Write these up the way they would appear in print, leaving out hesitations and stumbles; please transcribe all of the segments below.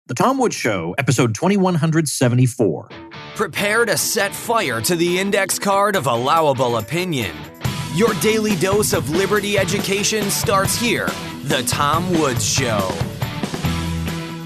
The Tom Woods Show, episode 2174. Prepare to set fire to the index card of allowable opinion. Your daily dose of liberty education starts here. The Tom Woods Show.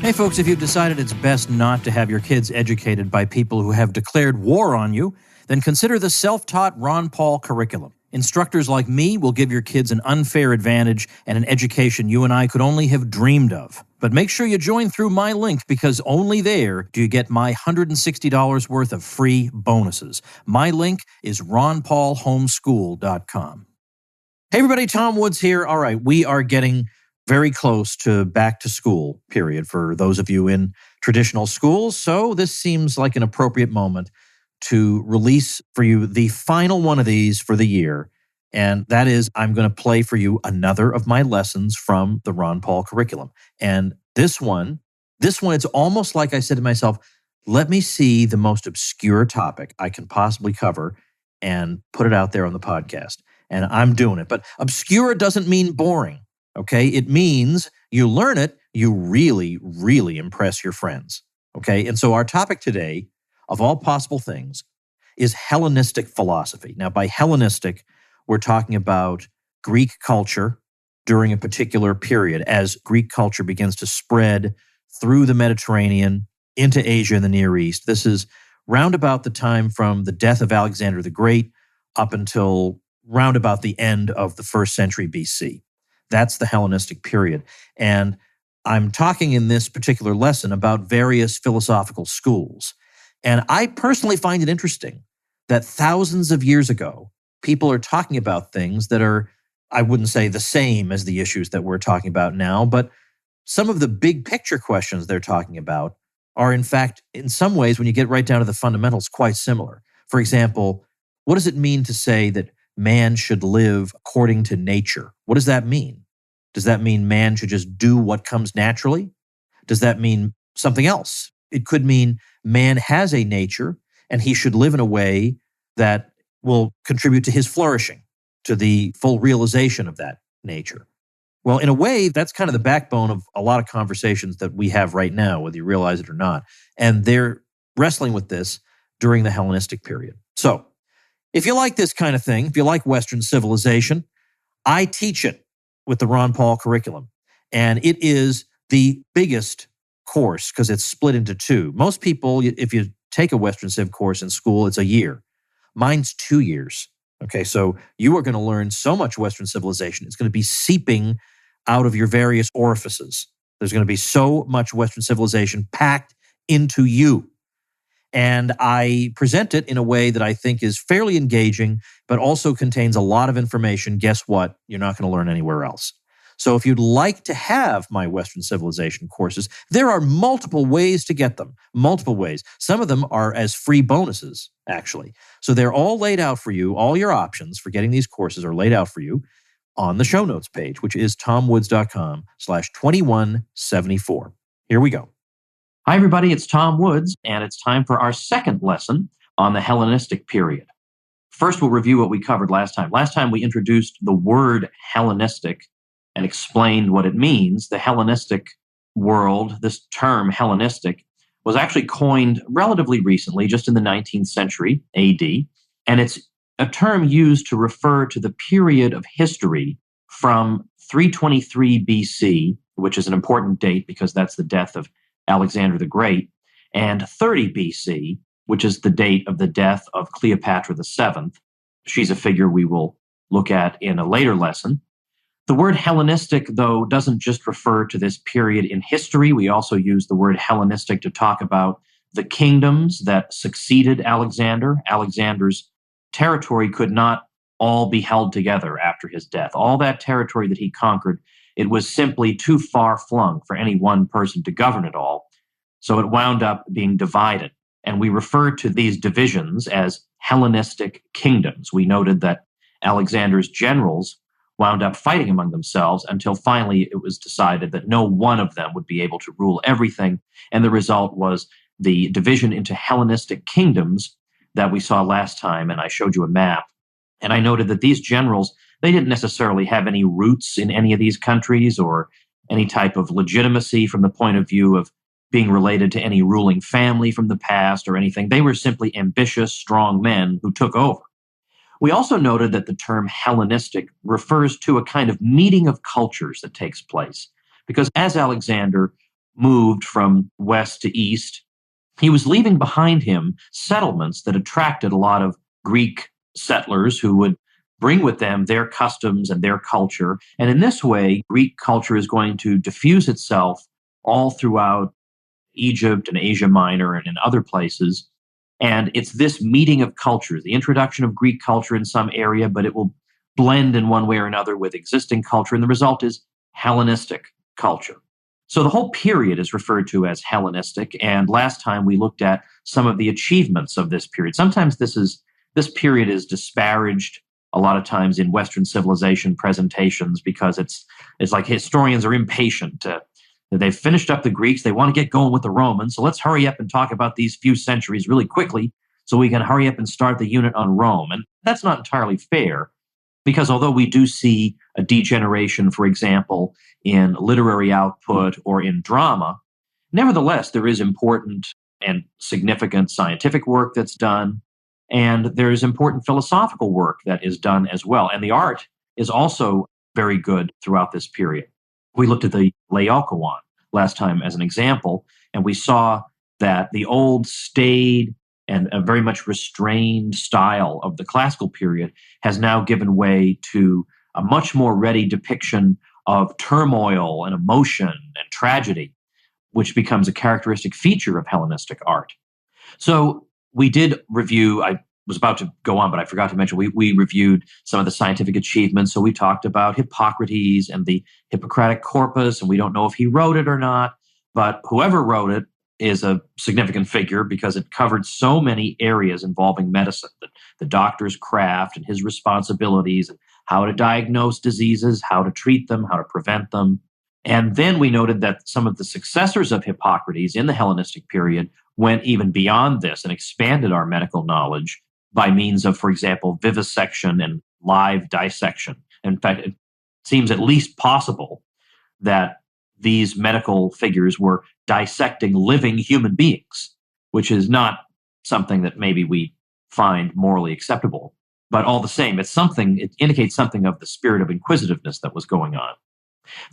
Hey folks, if you've decided it's best not to have your kids educated by people who have declared war on you, then consider the self-taught Ron Paul curriculum. Instructors like me will give your kids an unfair advantage and an education you and I could only have dreamed of. But make sure you join through my link, because only there do you get my $160 worth of free bonuses. My link is ronpaulhomeschool.com. Hey everybody, Tom Woods here. All right, we are getting very close to back to school period for those of you in traditional schools. So this seems like an appropriate moment to release for you the final one of these for the year. And that is, I'm going to play for you another of my lessons from the Ron Paul curriculum. And this one, it's almost like I said to myself, let me see the most obscure topic I can possibly cover and put it out there on the podcast. And I'm doing it. But obscure doesn't mean boring, okay? It means you learn it, you really, really impress your friends, okay? And so our topic today, of all possible things, is Hellenistic philosophy. Now, by Hellenistic, we're talking about Greek culture during a particular period, as Greek culture begins to spread through the Mediterranean into Asia and the Near East. This is round about the time from the death of Alexander the Great up until round about the end of the 1st century BC. That's the Hellenistic period. And I'm talking in this particular lesson about various philosophical schools. And I personally find it interesting that thousands of years ago, people are talking about things that are, I wouldn't say the same as the issues that we're talking about now, but some of the big picture questions they're talking about are, in fact, in some ways, when you get right down to the fundamentals, quite similar. For example, what does it mean to say that man should live according to nature? What does that mean? Does that mean man should just do what comes naturally? Does that mean something else? It could mean man has a nature and he should live in a way that will contribute to his flourishing, to the full realization of that nature. Well, in a way, that's kind of the backbone of a lot of conversations that we have right now, whether you realize it or not. And they're wrestling with this during the Hellenistic period. So, if you like this kind of thing, if you like Western civilization, I teach it with the Ron Paul curriculum. And it is the biggest course because it's split into two. Most people, if you take a Western Civ course in school, it's a year. Mine's 2 years. Okay, so you are going to learn so much Western civilization. It's going to be seeping out of your various orifices. There's going to be so much Western civilization packed into you. And I present it in a way that I think is fairly engaging, but also contains a lot of information. Guess what? You're not going to learn anywhere else. So if you'd like to have my Western civilization courses, there are multiple ways to get them, multiple ways. Some of them are as free bonuses, actually. So they're all laid out for you. All your options for getting these courses are laid out for you on the show notes page, which is tomwoods.com/2174. Here we go. Hi, everybody. It's Tom Woods, and it's time for our second lesson on the Hellenistic period. First, we'll review what we covered last time. Last time, we introduced the word Hellenistic and explained what it means. The Hellenistic world, this term Hellenistic, was actually coined relatively recently, just in the 19th century AD, and it's a term used to refer to the period of history from 323 BC, which is an important date because that's the death of Alexander the Great, and 30 BC, which is the date of the death of Cleopatra VII. She's a figure we will look at in a later lesson. The word Hellenistic, though, doesn't just refer to this period in history. We also use the word Hellenistic to talk about the kingdoms that succeeded Alexander. Alexander's territory could not all be held together after his death. All that territory that he conquered, it was simply too far flung for any one person to govern it all. So it wound up being divided. And we refer to these divisions as Hellenistic kingdoms. We noted that Alexander's generals wound up fighting among themselves until finally it was decided that no one of them would be able to rule everything. And the result was the division into Hellenistic kingdoms that we saw last time. And I showed you a map. And I noted that these generals, they didn't necessarily have any roots in any of these countries or any type of legitimacy from the point of view of being related to any ruling family from the past or anything. They were simply ambitious, strong men who took over. We also noted that the term Hellenistic refers to a kind of meeting of cultures that takes place. Because as Alexander moved from west to east, he was leaving behind him settlements that attracted a lot of Greek settlers who would bring with them their customs and their culture. And in this way, Greek culture is going to diffuse itself all throughout Egypt and Asia Minor and in other places. And it's this meeting of cultures, the introduction of Greek culture in some area, but it will blend in one way or another with existing culture. And the result is Hellenistic culture. So the whole period is referred to as Hellenistic. And last time we looked at some of the achievements of this period. Sometimes this period is disparaged a lot of times in Western civilization presentations because it's like historians are impatient. They've finished up the Greeks. They want to get going with the Romans. So let's hurry up and talk about these few centuries really quickly so we can hurry up and start the unit on Rome. And that's not entirely fair because although we do see a degeneration, for example, in literary output or in drama, nevertheless, there is important and significant scientific work that's done. And there's important philosophical work that is done as well. And the art is also very good throughout this period. We looked at the Laocoon last time as an example, and we saw that the old staid and a very much restrained style of the classical period has now given way to a much more ready depiction of turmoil and emotion and tragedy, which becomes a characteristic feature of Hellenistic art. So we did review, I was about to go on, but I forgot to mention, we reviewed some of the scientific achievements. So we talked about Hippocrates and the Hippocratic corpus, and we don't know if he wrote it or not, but whoever wrote it is a significant figure because it covered so many areas involving medicine, the doctor's craft and his responsibilities, and how to diagnose diseases, how to treat them, how to prevent them. And then we noted that some of the successors of Hippocrates in the Hellenistic period went even beyond this and expanded our medical knowledge by means of, for example, vivisection and live dissection. In fact, it seems at least possible that these medical figures were dissecting living human beings, which is not something that maybe we find morally acceptable. But all the same, it indicates something of the spirit of inquisitiveness that was going on.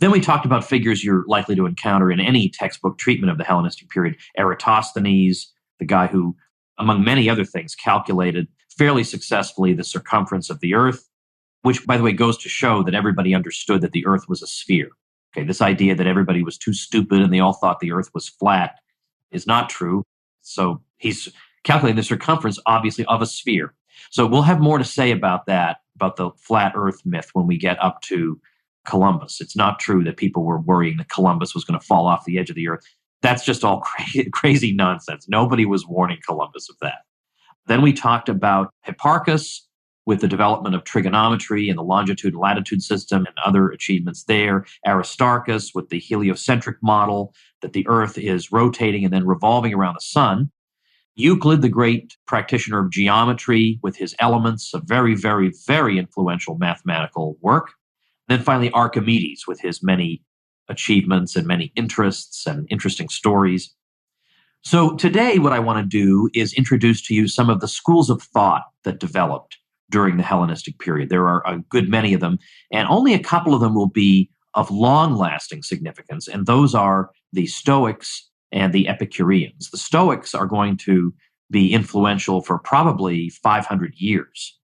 Then we talked about figures you're likely to encounter in any textbook treatment of the Hellenistic period. Eratosthenes, the guy who, among many other things, calculated fairly successfully the circumference of the Earth, which, by the way, goes to show that everybody understood that the Earth was a sphere. Okay, this idea that everybody was too stupid and they all thought the Earth was flat is not true. So he's calculating the circumference, obviously, of a sphere. So we'll have more to say about that, about the flat Earth myth when we get up to Columbus. It's not true that people were worrying that Columbus was going to fall off the edge of the Earth. That's just all crazy nonsense. Nobody was warning Columbus of that. Then we talked about Hipparchus with the development of trigonometry and the longitude and latitude system and other achievements there. Aristarchus with the heliocentric model that the Earth is rotating and then revolving around the sun. Euclid, the great practitioner of geometry with his elements, a very, very, very influential mathematical work. Then finally, Archimedes with his many achievements and many interests and interesting stories. So today, what I want to do is introduce to you some of the schools of thought that developed during the Hellenistic period. There are a good many of them, and only a couple of them will be of long-lasting significance, and those are the Stoics and the Epicureans. The Stoics are going to be influential for probably 500 years.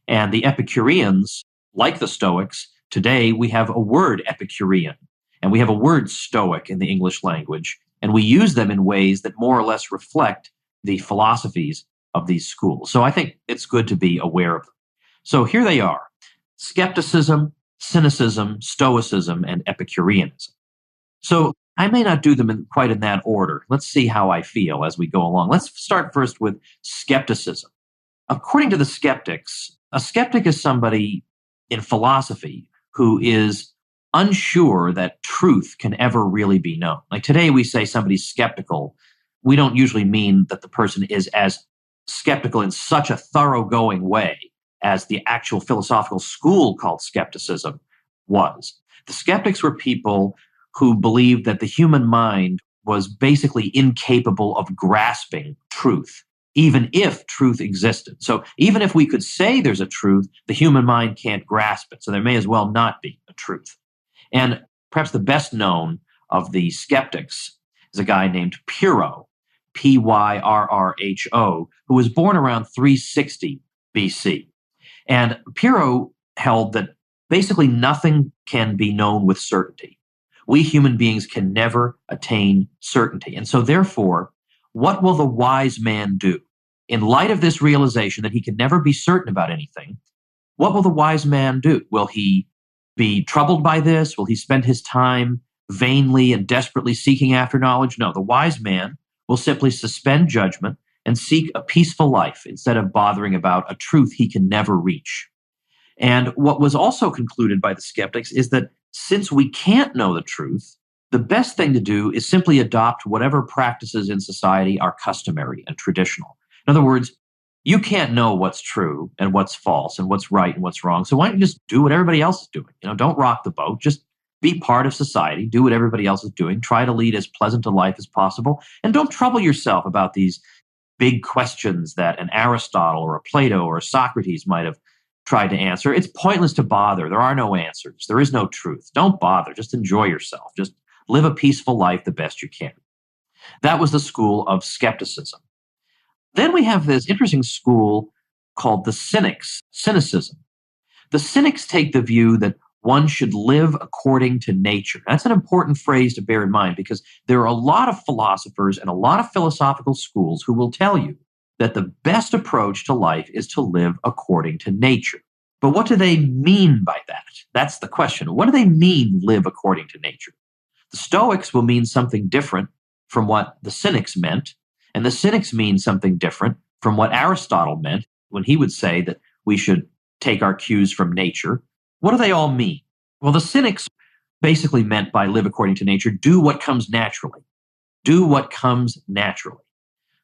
And the Epicureans, like the Stoics, today we have a word Epicurean, and we have a word Stoic in the English language, and we use them in ways that more or less reflect the philosophies of these schools. So I think it's good to be aware of them. So here they are: skepticism, cynicism, stoicism, and Epicureanism. So I may not do them quite in that order. Let's see how I feel as we go along. Let's start first with skepticism. According to the skeptics, a skeptic is somebody in philosophy who is unsure that truth can ever really be known. Like today we say somebody's skeptical. We don't usually mean that the person is as skeptical in such a thoroughgoing way as the actual philosophical school called skepticism was. The skeptics were people who believed that the human mind was basically incapable of grasping truth, even if truth existed. So even if we could say there's a truth, the human mind can't grasp it. So there may as well not be a truth. And perhaps the best known of the skeptics is a guy named Pyrrho, Pyrrho, who was born around 360 BC. And Pyrrho held that basically nothing can be known with certainty. We human beings can never attain certainty. And so therefore, what will the wise man do? In light of this realization that he can never be certain about anything, what will the wise man do? Will he be troubled by this? Will he spend his time vainly and desperately seeking after knowledge? No, the wise man will simply suspend judgment and seek a peaceful life instead of bothering about a truth he can never reach. And what was also concluded by the skeptics is that since we can't know the truth, the best thing to do is simply adopt whatever practices in society are customary and traditional. In other words, you can't know what's true and what's false and what's right and what's wrong. So why don't you just do what everybody else is doing? Don't rock the boat. Just be part of society. Do what everybody else is doing. Try to lead as pleasant a life as possible. And don't trouble yourself about these big questions that an Aristotle or a Plato or a Socrates might have tried to answer. It's pointless to bother. There are no answers. There is no truth. Don't bother. Just enjoy yourself. Just live a peaceful life the best you can. That was the school of skepticism. Then we have this interesting school called the Cynics, cynicism. The Cynics take the view that one should live according to nature. That's an important phrase to bear in mind because there are a lot of philosophers and a lot of philosophical schools who will tell you that the best approach to life is to live according to nature. But what do they mean by that? That's the question. What do they mean, live according to nature? The Stoics will mean something different from what the Cynics meant, and the Cynics mean something different from what Aristotle meant when he would say that we should take our cues from nature. What do they all mean? Well, the Cynics basically meant by live according to nature, do what comes naturally. Do what comes naturally.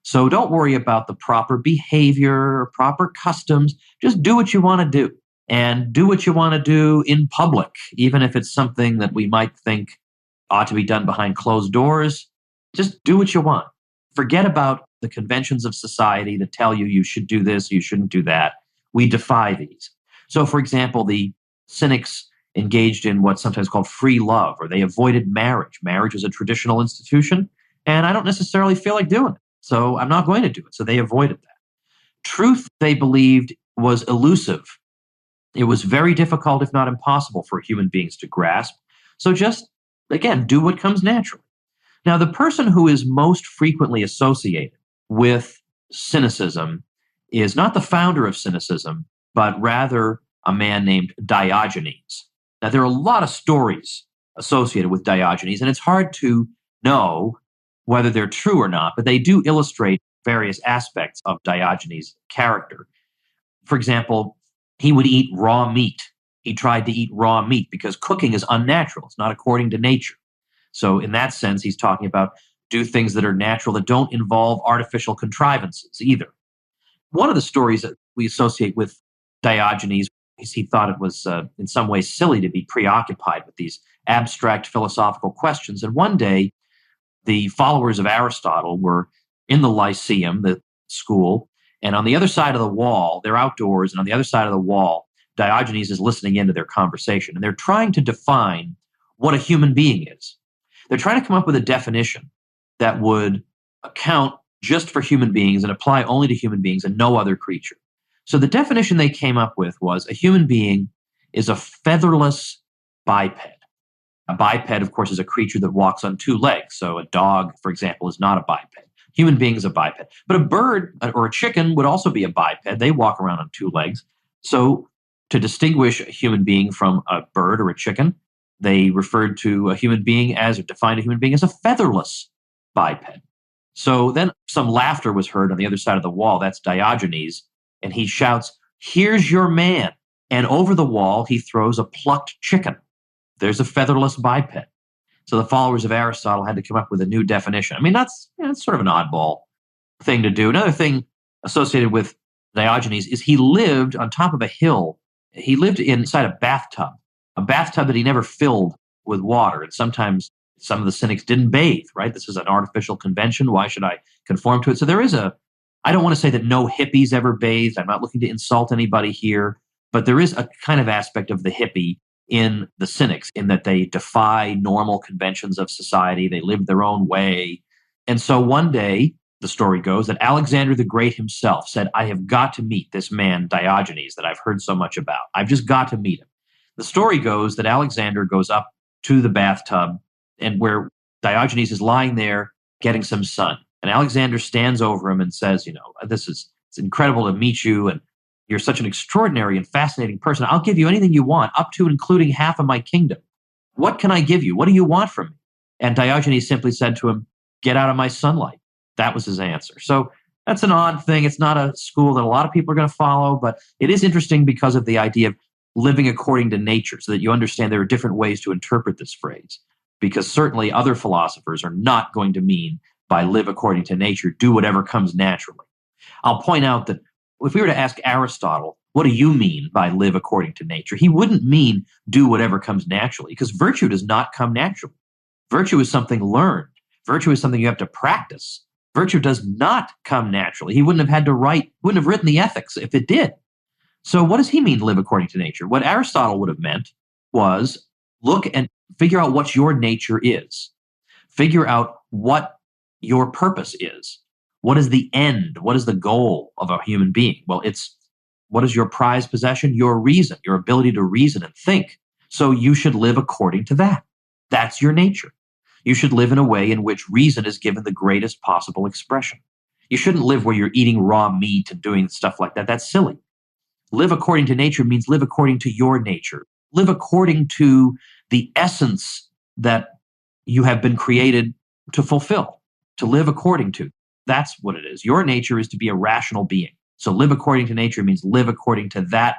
So don't worry about the proper behavior or proper customs. Just do what you want to do. And do what you want to do in public, even if it's something that we might think ought to be done behind closed doors. Just do what you want. Forget about the conventions of society that tell you you should do this, you shouldn't do that. We defy these. So, for example, the Cynics engaged in what's sometimes called free love, or they avoided marriage. Marriage is a traditional institution, and I don't necessarily feel like doing it. So I'm not going to do it. So they avoided that. Truth, they believed, was elusive. It was very difficult, if not impossible, for human beings to grasp. So just, again, do what comes naturally. Now, the person who is most frequently associated with cynicism is not the founder of cynicism, but rather a man named Diogenes. Now, there are a lot of stories associated with Diogenes, and it's hard to know whether they're true or not, but they do illustrate various aspects of Diogenes' character. For example, he would eat raw meat. He tried to eat raw meat because cooking is unnatural. It's not according to nature. So in that sense, he's talking about do things that are natural that don't involve artificial contrivances either. One of the stories that we associate with Diogenes is he thought it was in some ways silly to be preoccupied with these abstract philosophical questions. And one day, the followers of Aristotle were in the Lyceum, the school, and on the other side of the wall, they're outdoors, and on the other side of the wall, Diogenes is listening into their conversation. And they're trying to define what a human being is. They're trying to come up with a definition that would account just for human beings and apply only to human beings and no other creature. So the definition they came up with was a human being is a featherless biped. A biped, of course, is a creature that walks on two legs. So a dog, for example, is not a biped. Human being is a biped. But a bird or a chicken would also be a biped. They walk around on two legs. So to distinguish a human being from a bird or a chicken, they referred to a human being as, or defined a human being as a featherless biped. So then some laughter was heard on the other side of the wall. That's Diogenes. And he shouts, "Here's your man." And over the wall, he throws a plucked chicken. There's a featherless biped. So the followers of Aristotle had to come up with a new definition. I mean, that's sort of an oddball thing to do. Another thing associated with Diogenes is he lived on top of a hill. He lived inside a bathtub that he never filled with water. And sometimes Some of the Cynics didn't bathe, right? This is an artificial convention. Why should I conform to it? So there is I don't want to say that no hippies ever bathed. I'm not looking to insult anybody here, but there is a kind of aspect of the hippie in the Cynics in that they defy normal conventions of society. They live their own way. And so one day, the story goes that Alexander the Great himself said, I have got to meet this man Diogenes that I've heard so much about. I've just got to meet him. The story goes that Alexander goes up to the bathtub and where Diogenes is lying there getting some sun. And Alexander stands over him and says, it's incredible to meet you. And you're such an extraordinary and fascinating person. I'll give you anything you want, up to and including half of my kingdom. What can I give you? What do you want from me? And Diogenes simply said to him, get out of my sunlight. That was his answer. So that's an odd thing. It's not a school that a lot of people are going to follow, but it is interesting because of the idea of living according to nature, so that you understand there are different ways to interpret this phrase. Because certainly other philosophers are not going to mean by live according to nature, do whatever comes naturally. I'll point out that if we were to ask Aristotle, what do you mean by live according to nature? He wouldn't mean do whatever comes naturally, because virtue does not come naturally. Virtue is something learned. Virtue is something you have to practice. Virtue does not come naturally. He wouldn't have written the Ethics if it did. So what does he mean, live according to nature? What Aristotle would have meant was look and figure out what your nature is. Figure out what your purpose is. What is the end? What is the goal of a human being? Well, what is your prized possession? Your reason, your ability to reason and think. So you should live according to that. That's your nature. You should live in a way in which reason is given the greatest possible expression. You shouldn't live where you're eating raw meat and doing stuff like that. That's silly. Live according to nature means live according to your nature. Live according to the essence that you have been created to fulfill, to live according to. That's what it is. Your nature is to be a rational being. So live according to nature means live according to that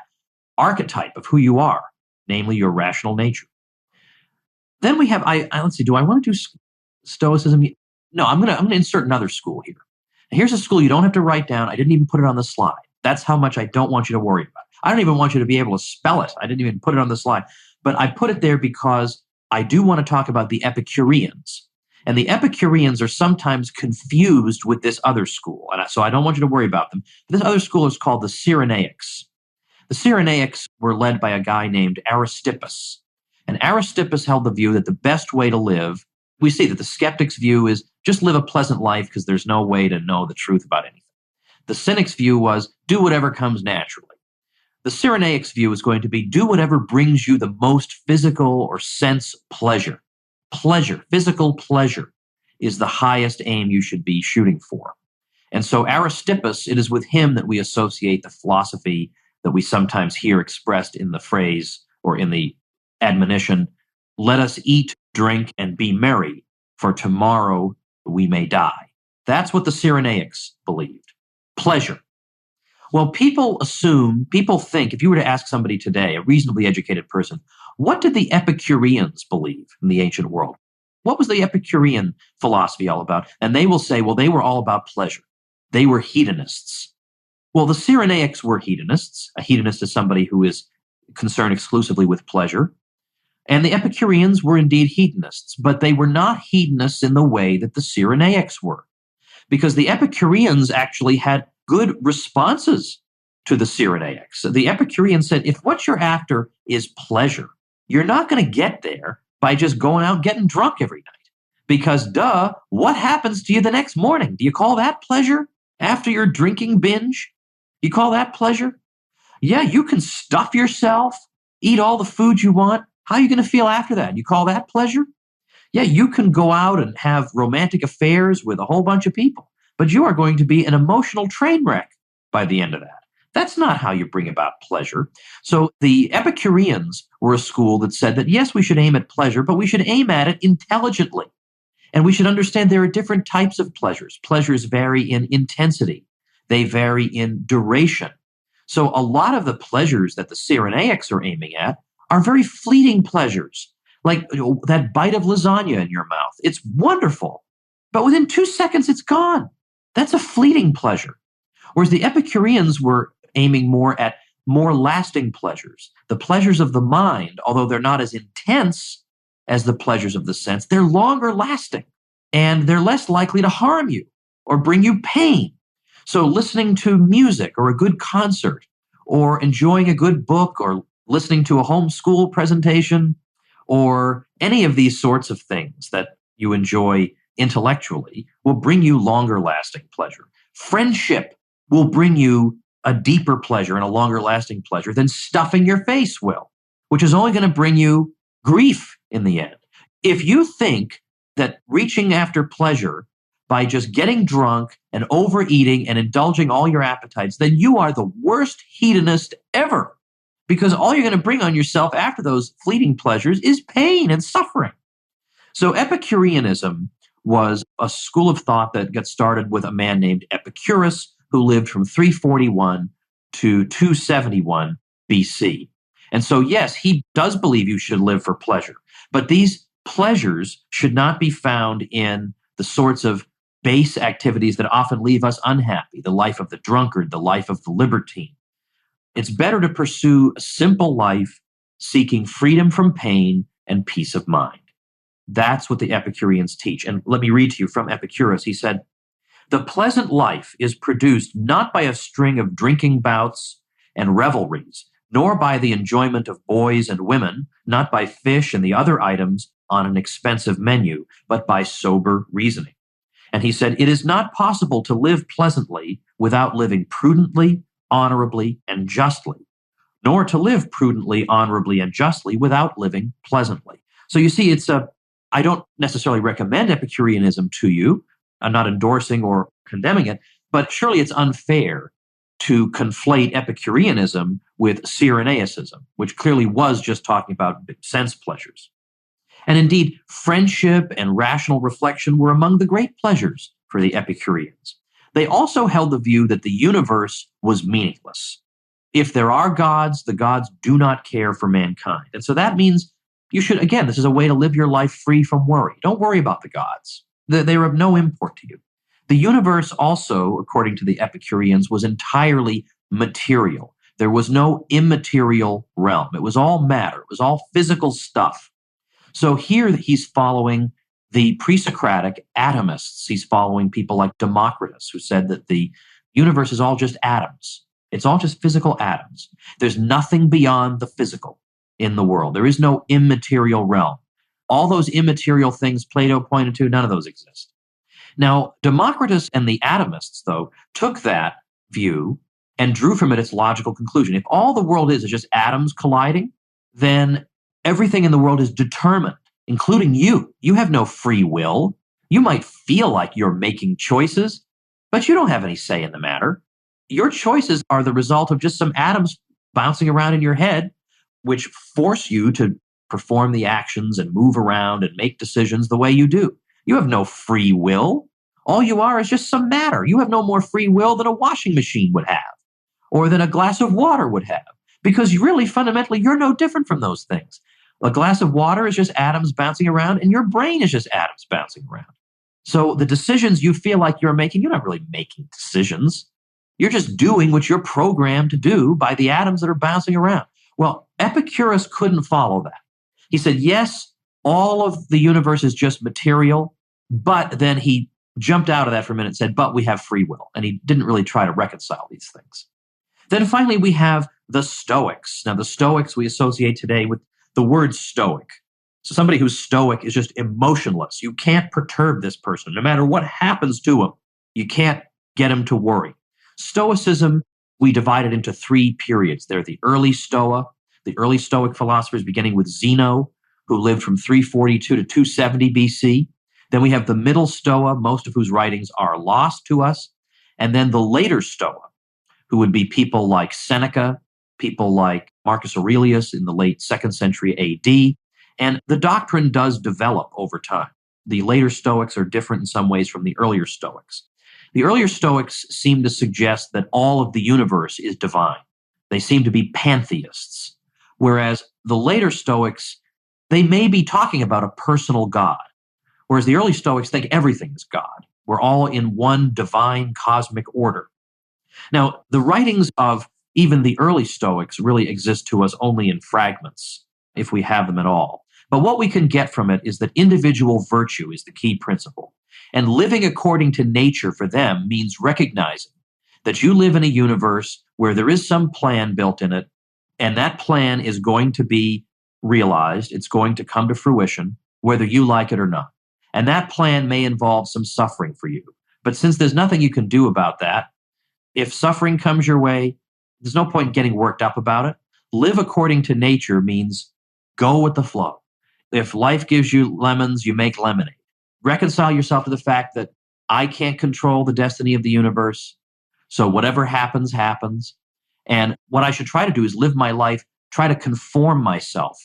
archetype of who you are, namely your rational nature. Then we have, let's see, do I want to do Stoicism? No, I'm going to insert another school here. And here's a school you don't have to write down. I didn't even put it on the slide. That's how much I don't want you to worry about. I don't even want you to be able to spell it. I didn't even put it on the slide. But I put it there because I do want to talk about the Epicureans. And the Epicureans are sometimes confused with this other school. And so I don't want you to worry about them. This other school is called the Cyrenaics. The Cyrenaics were led by a guy named Aristippus. And Aristippus held the view that the best way to live, we see that the skeptic's view is just live a pleasant life because there's no way to know the truth about anything. The Cynic's view was do whatever comes naturally. The Cyrenaics view is going to be do whatever brings you the most physical or sense pleasure. Pleasure, physical pleasure, is the highest aim you should be shooting for. And so Aristippus, it is with him that we associate the philosophy that we sometimes hear expressed in the phrase or in the admonition, let us eat, drink, and be merry, for tomorrow we may die. That's what the Cyrenaics believed. Pleasure. Well, people think, if you were to ask somebody today, a reasonably educated person, what did the Epicureans believe in the ancient world? What was the Epicurean philosophy all about? And they will say, well, they were all about pleasure. They were hedonists. Well, the Cyrenaics were hedonists. A hedonist is somebody who is concerned exclusively with pleasure. And the Epicureans were indeed hedonists, but they were not hedonists in the way that the Cyrenaics were. Because the Epicureans actually had good responses to the Cyrenaics. The Epicureans said, if what you're after is pleasure, you're not going to get there by just going out getting drunk every night. Because what happens to you the next morning? Do you call that pleasure after your drinking binge? You call that pleasure? Yeah, you can stuff yourself, eat all the food you want. How are you going to feel after that? You call that pleasure? Yeah, you can go out and have romantic affairs with a whole bunch of people, but you are going to be an emotional train wreck by the end of that. That's not how you bring about pleasure. So the Epicureans were a school that said that, yes, we should aim at pleasure, but we should aim at it intelligently. And we should understand there are different types of pleasures. Pleasures vary in intensity. They vary in duration. So a lot of the pleasures that the Cyrenaics are aiming at are very fleeting pleasures, like that bite of lasagna in your mouth. It's wonderful, but within 2 seconds, it's gone. That's a fleeting pleasure. Whereas the Epicureans were aiming more at more lasting pleasures, the pleasures of the mind, although they're not as intense as the pleasures of the sense, they're longer lasting and they're less likely to harm you or bring you pain. So listening to music or a good concert or enjoying a good book or listening to a homeschool presentation or any of these sorts of things that you enjoy intellectually will bring you longer lasting pleasure. Friendship will bring you a deeper pleasure and a longer lasting pleasure than stuffing your face will, which is only going to bring you grief in the end. If you think that reaching after pleasure by just getting drunk and overeating and indulging all your appetites, then you are the worst hedonist ever, because all you're going to bring on yourself after those fleeting pleasures is pain and suffering. So Epicureanism was a school of thought that got started with a man named Epicurus, who lived from 341 to 271 BC. And so, yes, he does believe you should live for pleasure, but these pleasures should not be found in the sorts of base activities that often leave us unhappy, the life of the drunkard, the life of the libertine. It's better to pursue a simple life, seeking freedom from pain and peace of mind. That's what the Epicureans teach. And let me read to you from Epicurus. He said, "The pleasant life is produced not by a string of drinking bouts and revelries, nor by the enjoyment of boys and women, not by fish and the other items on an expensive menu, but by sober reasoning." And he said, "It is not possible to live pleasantly without living prudently, honorably, and justly, nor to live prudently, honorably, and justly without living pleasantly." So you see, I don't necessarily recommend Epicureanism to you. I'm not endorsing or condemning it, but surely it's unfair to conflate Epicureanism with Cyrenaicism, which clearly was just talking about sense pleasures. And indeed, friendship and rational reflection were among the great pleasures for the Epicureans. They also held the view that the universe was meaningless. If there are gods, the gods do not care for mankind. And so that means you should, again, this is a way to live your life free from worry. Don't worry about the gods. They are of no import to you. The universe also, according to the Epicureans, was entirely material. There was no immaterial realm. It was all matter. It was all physical stuff. So here he's following the pre-Socratic atomists. He's following people like Democritus, who said that the universe is all just atoms. It's all just physical atoms. There's nothing beyond the physical in the world. There is no immaterial realm. All those immaterial things Plato pointed to, none of those exist. Now, Democritus and the atomists, though, took that view and drew from it its logical conclusion. If all the world is just atoms colliding, then everything in the world is determined, including you. You have no free will. You might feel like you're making choices, but you don't have any say in the matter. Your choices are the result of just some atoms bouncing around in your head, which force you to perform the actions and move around and make decisions the way you do. You have no free will. All you are is just some matter. You have no more free will than a washing machine would have, or than a glass of water would have, because really, fundamentally, you're no different from those things. A glass of water is just atoms bouncing around, and your brain is just atoms bouncing around. So the decisions you feel like you're making, you're not really making decisions. You're just doing what you're programmed to do by the atoms that are bouncing around. Well, Epicurus couldn't follow that. He said, yes, all of the universe is just material, but then he jumped out of that for a minute and said, but we have free will. And he didn't really try to reconcile these things. Then finally, we have the Stoics. Now, the Stoics we associate today with the word stoic. So somebody who's stoic is just emotionless. You can't perturb this person. No matter what happens to him, you can't get him to worry. Stoicism, we divide it into three periods. They're the early Stoa, the early Stoic philosophers, beginning with Zeno, who lived from 342 to 270 BC. Then we have the middle Stoa, most of whose writings are lost to us. And then the later Stoa, who would be people like Seneca, people like Marcus Aurelius in the late 2nd century AD. And the doctrine does develop over time. The later Stoics are different in some ways from the earlier Stoics. The earlier Stoics seem to suggest that all of the universe is divine. They seem to be pantheists. Whereas the later Stoics, they may be talking about a personal God. Whereas the early Stoics think everything is God. We're all in one divine cosmic order. Now, the writings of even the early Stoics really exist to us only in fragments, if we have them at all. But what we can get from it is that individual virtue is the key principle. And living according to nature for them means recognizing that you live in a universe where there is some plan built in it, and that plan is going to be realized. It's going to come to fruition, whether you like it or not. And that plan may involve some suffering for you. But since there's nothing you can do about that, if suffering comes your way, there's no point in getting worked up about it. Live according to nature means go with the flow. If life gives you lemons, you make lemonade. Reconcile yourself to the fact that I can't control the destiny of the universe. So whatever happens, happens. And what I should try to do is live my life, try to conform myself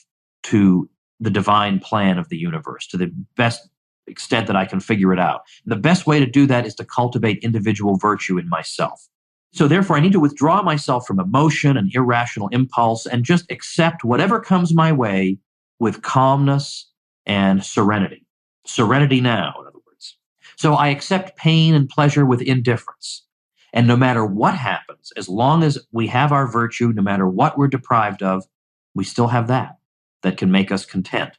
to the divine plan of the universe, to the best extent that I can figure it out. And the best way to do that is to cultivate individual virtue in myself. So therefore, I need to withdraw myself from emotion and irrational impulse and just accept whatever comes my way with calmness and serenity. Serenity now, in other words. So I accept pain and pleasure with indifference. And no matter what happens, as long as we have our virtue, no matter what we're deprived of, we still have that can make us content.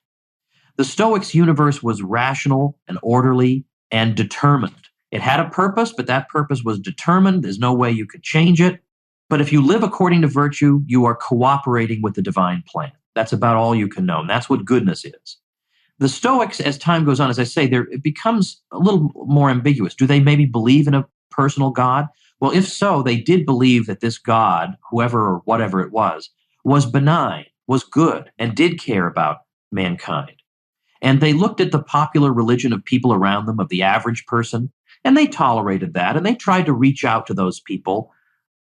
The Stoics' universe was rational and orderly and determined. It had a purpose, but that purpose was determined. There's no way you could change it. But if you live according to virtue, you are cooperating with the divine plan. That's about all you can know. And that's what goodness is. The Stoics, as time goes on, as I say, it becomes a little more ambiguous. Do they maybe believe in a personal God? Well, if so, they did believe that this God, whoever or whatever it was benign, was good, and did care about mankind. And they looked at the popular religion of people around them, of the average person, and they tolerated that, and they tried to reach out to those people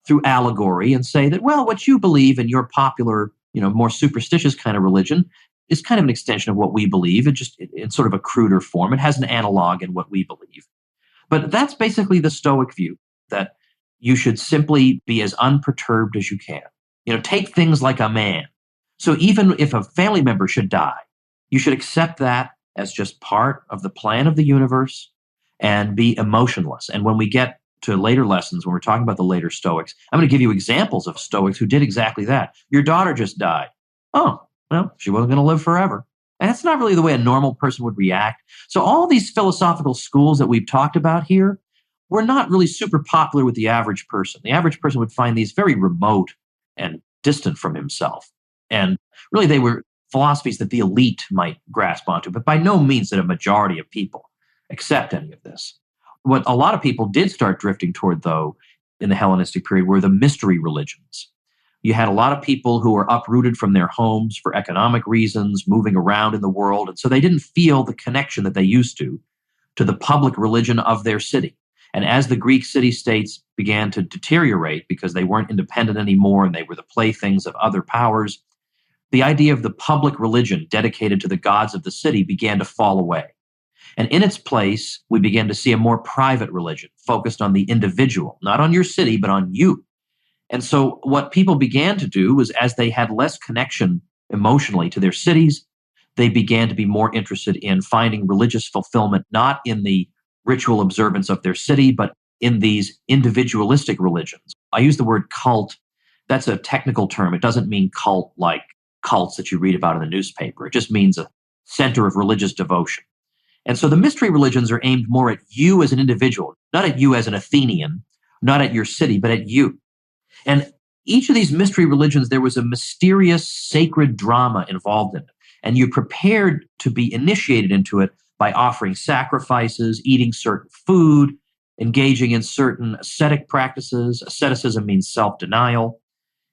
through allegory and say that, well, what you believe in your popular, more superstitious kind of religion is kind of an extension of what we believe. It's sort of a cruder form. It has an analog in what we believe. But that's basically the Stoic view, that you should simply be as unperturbed as you can. Take things like a man. So even if a family member should die, you should accept that as just part of the plan of the universe and be emotionless. And when we get to later lessons, when we're talking about the later Stoics, I'm going to give you examples of Stoics who did exactly that. Your daughter just died. Oh, well, she wasn't going to live forever. And that's not really the way a normal person would react. So all these philosophical schools that we've talked about here were not really super popular with the average person. The average person would find these very remote and distant from himself. And really, they were philosophies that the elite might grasp onto, but by no means did a majority of people accept any of this. What a lot of people did start drifting toward, though, in the Hellenistic period were the mystery religions. You had a lot of people who were uprooted from their homes for economic reasons, moving around in the world, and so they didn't feel the connection that they used to the public religion of their city. And as the Greek city-states began to deteriorate because they weren't independent anymore and they were the playthings of other powers, the idea of the public religion dedicated to the gods of the city began to fall away. And in its place, we began to see a more private religion focused on the individual, not on your city, but on you. And so what people began to do was, as they had less connection emotionally to their cities, they began to be more interested in finding religious fulfillment, not in the ritual observance of their city, but in these individualistic religions. I use the word cult. That's a technical term. It doesn't mean cult like cults that you read about in the newspaper. It just means a center of religious devotion. And so the mystery religions are aimed more at you as an individual, not at you as an Athenian, not at your city, but at you. And each of these mystery religions, there was a mysterious sacred drama involved in it. And you're prepared to be initiated into it by offering sacrifices, eating certain food, engaging in certain ascetic practices. Asceticism means self-denial.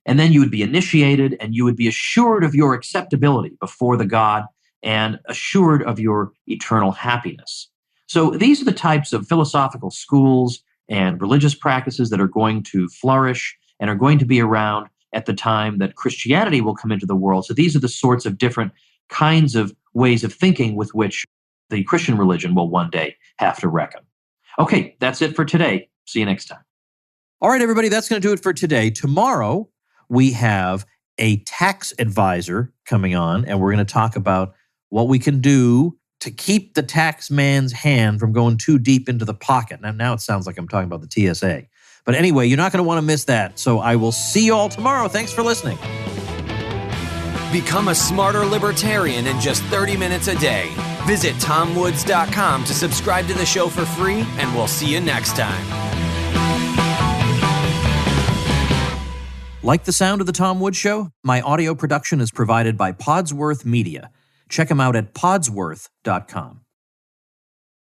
And then you would be initiated and you would be assured of your acceptability before the God and assured of your eternal happiness. So these are the types of philosophical schools and religious practices that are going to flourish and are going to be around at the time that Christianity will come into the world. So these are the sorts of different kinds of ways of thinking with which the Christian religion will one day have to reckon. Okay, that's it for today. See you next time. All right, everybody, that's going to do it for today. Tomorrow, we have a tax advisor coming on, and we're going to talk about what we can do to keep the tax man's hand from going too deep into the pocket. Now it sounds like I'm talking about the TSA. But anyway, you're not going to want to miss that. So I will see you all tomorrow. Thanks for listening. Become a smarter libertarian in just 30 minutes a day. Visit TomWoods.com to subscribe to the show for free, and we'll see you next time. Like the sound of The Tom Woods Show? My audio production is provided by Podsworth Media. Check them out at podsworth.com.